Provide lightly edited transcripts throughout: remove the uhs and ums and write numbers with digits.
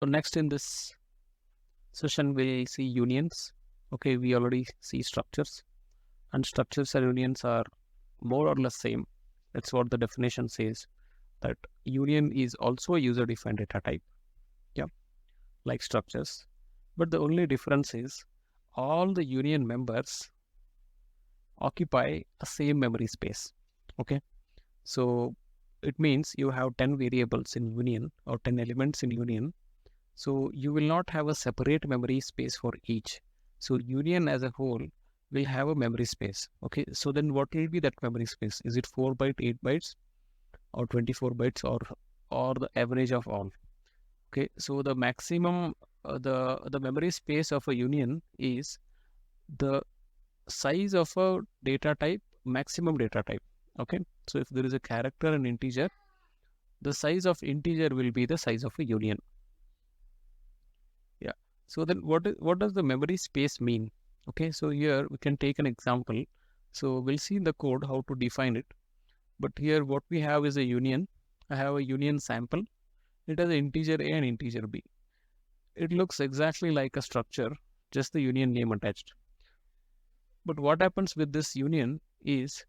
So next in this session, we see unions. Okay, we already see structures, and structures and unions are more or less same. That's what the definition says, that union is also a user-defined data type. Yeah, like structures. But the only difference is all the union members occupy a same memory space. Okay, so it means you have 10 variables in union or 10 elements in union. So you will not have a separate memory space for each. So union as a whole will have a memory space. Okay, so then what will be that memory space? Is it 4 byte, 8 bytes, or 24 bytes, or the average of all? Okay, so the maximum the memory space of a union is the size of a data type, maximum data type. Okay, so if there is a character and integer, the size of integer will be the size of a union. Yeah, so then what does the memory space mean? Okay, so here we can take an example. So we'll see in the code how to define it, but here what we have is a union. I have a union sample. It has an integer a and integer b. It looks exactly like a structure, just the union name attached. But what happens with this union is,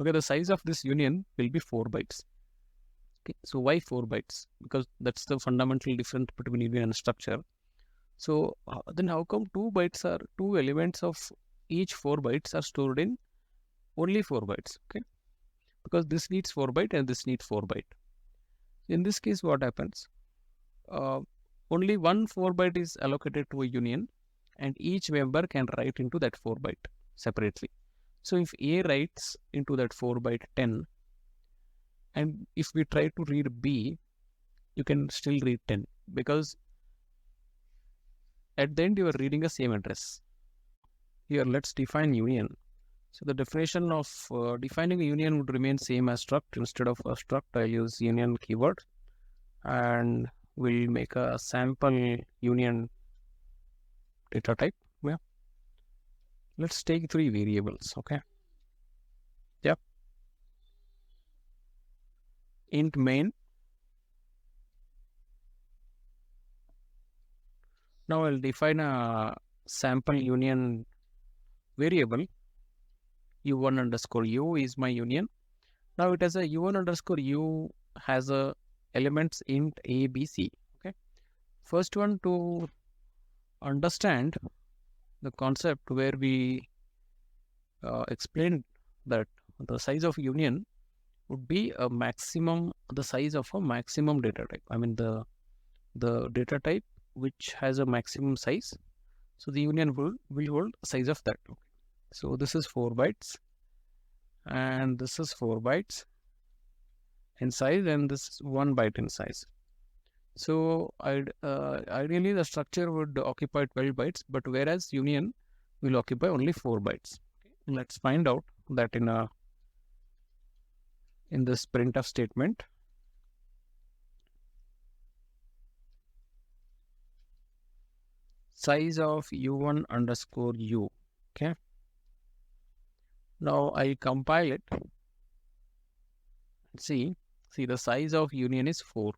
okay, the size of this union will be 4 bytes. Okay, so why 4 bytes? Because that's the fundamental difference between union and structure. So then how come 2 elements of each 4 bytes are stored in only 4 bytes? Okay, because this needs 4 byte and this needs 4 byte. In this case, what happens? Only one 4 byte is allocated to a union, and each member can write into that 4 byte separately. So if A writes into that 4 byte 10, and if we try to read B, you can still read 10, because at the end you are reading the same address. Here let's define union. So the definition of defining a union would remain same as struct. Instead of a struct, I'll use union keyword, and we'll make a sample union data type. Yeah, let's take 3 variables. Okay, yep, int main. Now I'll define a sample union variable. u1 underscore u is my union. Now it has a u1 underscore u has a elements int a, b, c. Okay, first one, to understand the concept where we explained that the size of union would be a maximum, the size of a maximum data type. I mean the data type which has a maximum size. So the union will hold size of that. Okay. So this is 4 bytes, and this is 4 bytes in size, and this is 1 byte in size. So ideally the structure would occupy 12 bytes, but whereas union will occupy only 4 bytes. Okay. Let's find out that in this printf statement. Size of u1 underscore u. Okay. Now I compile it. See the size of union is 4.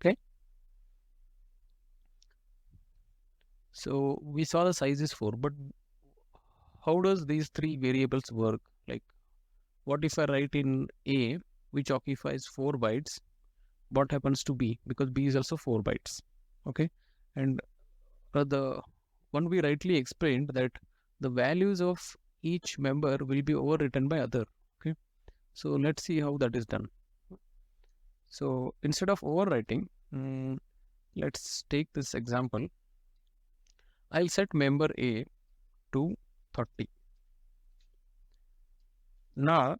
Okay. So we saw the size is 4, but how does these 3 variables work? Like, what if I write in A, which occupies 4 bytes, what happens to B? Because B is also 4 bytes. Okay. And the one we rightly explained that the values of each member will be overwritten by other. Okay. So let's see how that is done. So instead of overwriting, let's take this example. I'll set member A to 30. Now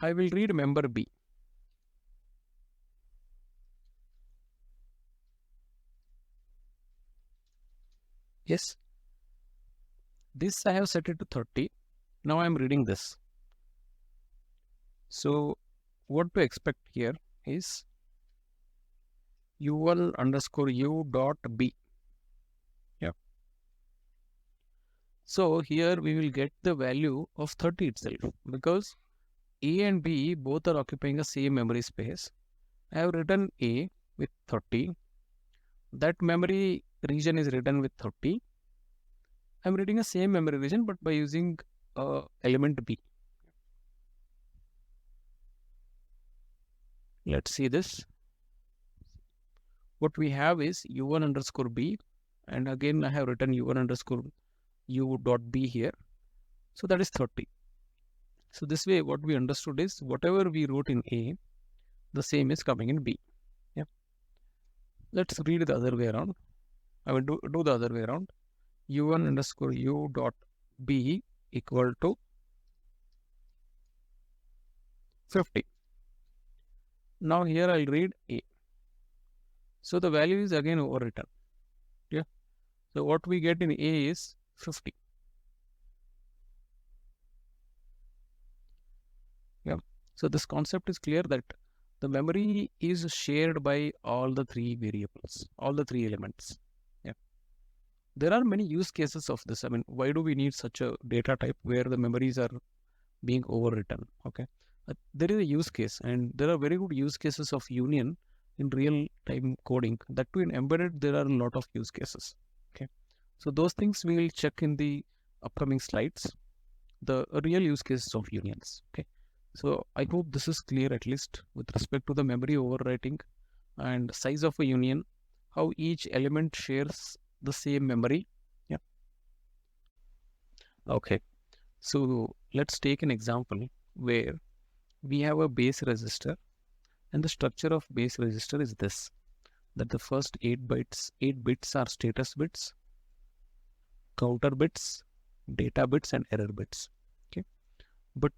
I will read member B. Yes, this I have set it to 30. Now I am reading this. So what to expect here is u1 underscore u dot b. Yeah. So here we will get the value of 30 itself, because A and B both are occupying the same memory space. I have written A with 30. that memory region is written with 30. I'm reading a same memory region, but by using element B. Let's see this. What we have is u1 underscore b, and again I have written u1 underscore u dot b here. So that is 30. So this way what we understood is whatever we wrote in A, the same is coming in B. Yeah. Let's read the other way around. I will do the other way around. u1 underscore u dot b equal to 50. Now here I'll read A. So the value is again overwritten. Yeah. So what we get in A is 50. Yeah. So this concept is clear that the memory is shared by all the three variables, all the three elements. Yeah. There are many use cases of this. I mean, why do we need such a data type where the memories are being overwritten? Okay. There is a use case, and there are very good use cases of union in real time coding. That too in embedded, there are a lot of use cases. Okay. So those things we will check in the upcoming slides, the real use cases of unions. Okay. So I hope this is clear, at least with respect to the memory overwriting and size of a union, how each element shares the same memory. Yeah. Okay. So let's take an example where we have a base register, and the structure of base register is this, that the first 8 bits are status bits, counter bits, data bits, and error bits. Okay. But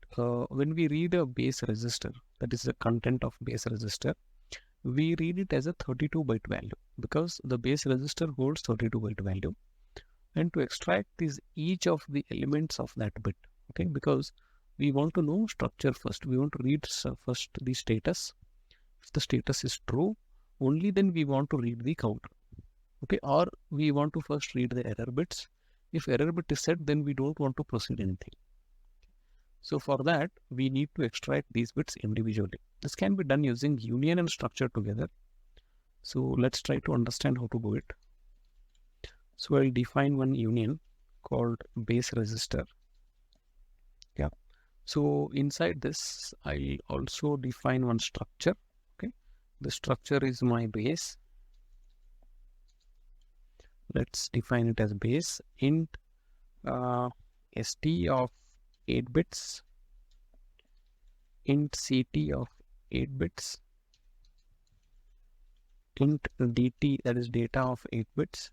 when we read a base register, that is the content of base register, we read it as a 32-byte value because the base register holds 32-byte value. And to extract each of the elements of that bit, okay, because we want to know structure first. We want to read first the status. If the status is true, only then we want to read the counter. Okay, or we want to first read the error bits. If error bit is set, then we don't want to proceed anything. So for that, we need to extract these bits individually. This can be done using union and structure together. So let's try to understand how to do it. So I'll define one union called base register. Yeah. So inside this, I'll also define one structure. Okay. The structure is my base. Let's define it as base int st of 8 bits, int ct of 8 bits, int dt, that is data of 8 bits,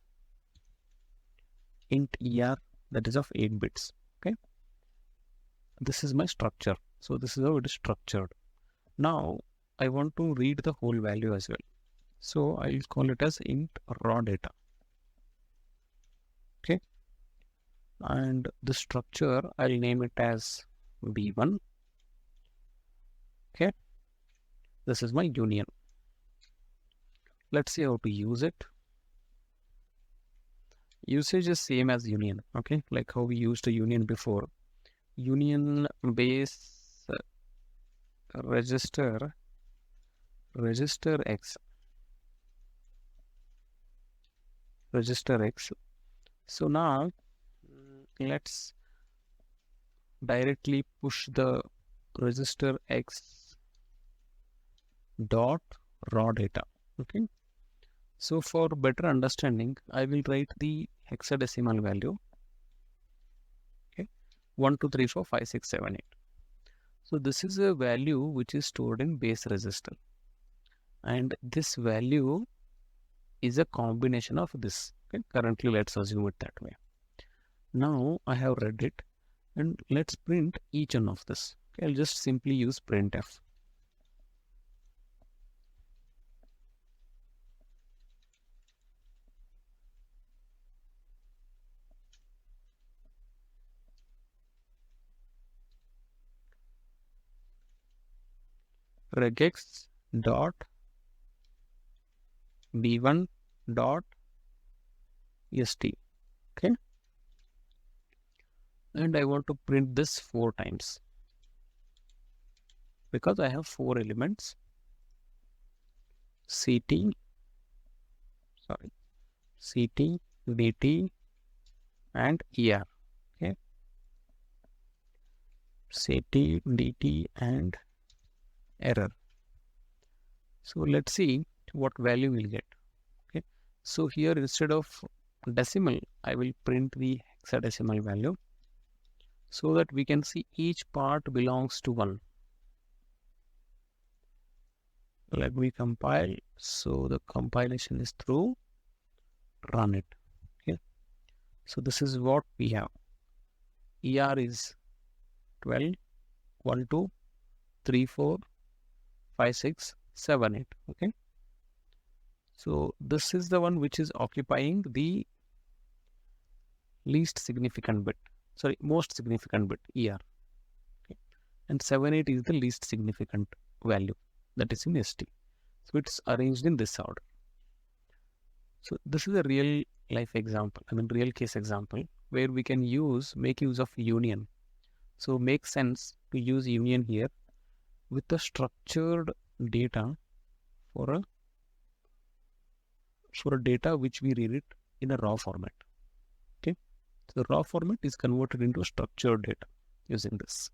int er, that is of 8 bits. Okay. This is my structure. So this is how it is structured. Now I want to read the whole value as well. So I'll call it as int raw data. Okay. And the structure, I'll name it as B1. Okay. This is my union. Let's see how to use it. Usage is same as union. Okay. Like how we used a union before. Union base register X. Register X. So now let's directly push the register X dot raw data. Okay. So for better understanding, I will write the hexadecimal value. Okay. 1, 2, 3, 4, 5, 6, 7, 8. So this is a value which is stored in base register. And this value is a combination of this. Okay. Currently, let's assume it that way. Now I have read it, and let's print each one of this. Okay. I'll just simply use printf. regex dot b1 dot st. Okay. And I want to print this 4 times because I have 4 elements: ct, sorry, CT, DT, and ER. Okay, CT, DT, and error. So let's see what value we'll get. Okay, so here instead of decimal, I will print the hexadecimal value so that we can see each part belongs to 1. Let me compile. So the compilation is through. Run it. Okay, so this is what we have. ER is 12, 1, 2, 3, 4, 5, 6, 7, 8. Okay, so this is the one which is occupying the least significant bit, sorry, most significant bit, ER. Okay, and 7, 8 is the least significant value that is in ST. So it's arranged in this order. So this is a real life example, real case example where we can make use of union. So makes sense to use union here with the structured data for a data which we read it in a raw format. Okay, so the raw format is converted into structured data using this.